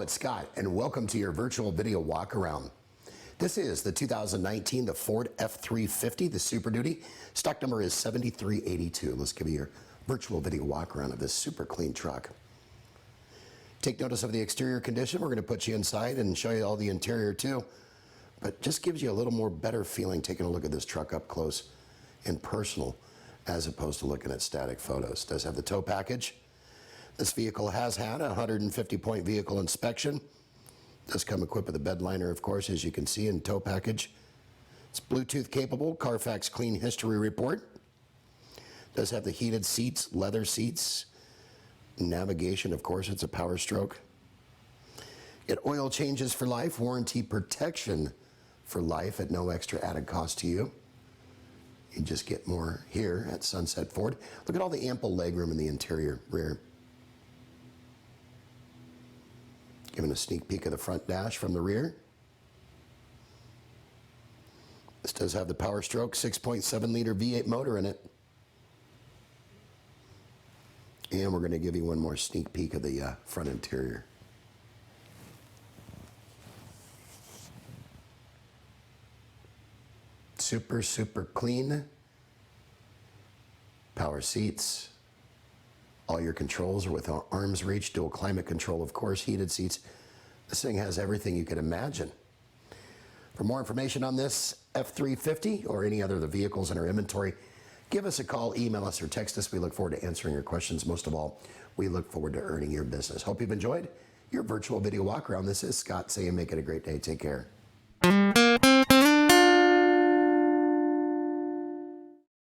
Hello, it's Scott, and welcome to your virtual video walk around. This is the 2019 Ford F350, the Super Duty. Stock number is 7382. Let's give you your virtual video walk around of this super clean truck. Take notice of the exterior condition. We're going to put you inside and show you all the interior too. But just gives you a little more better feeling taking a look at this truck up close and personal as opposed to looking at static photos. It does have the tow package. This vehicle has had a 150-point vehicle inspection. Does come equipped with a bed liner, of course, as you can see, in tow package. It's Bluetooth capable, Carfax clean history report. Does have the heated seats, leather seats, navigation, of course, it's a Power Stroke. Get oil changes for life, warranty protection for life at no extra added cost to you. You just get more here at Sunset Ford. Look at all the ample legroom in the interior rear. Giving a sneak peek of the front dash from the rear. This does have the Power Stroke 6.7 liter V8 motor in it. And we're going to give you one more sneak peek of the front interior. Super, super clean. Power seats. All your controls are with arm's reach, dual climate control, of course, heated seats. This thing has everything you could imagine. For more information on this F350 or any other of the vehicles in our inventory, give us a call, email us, or text us. We look forward to answering your questions. Most of all, we look forward to earning your business. Hope you've enjoyed your virtual video walk around. This is Scott saying make it a great day. Take care.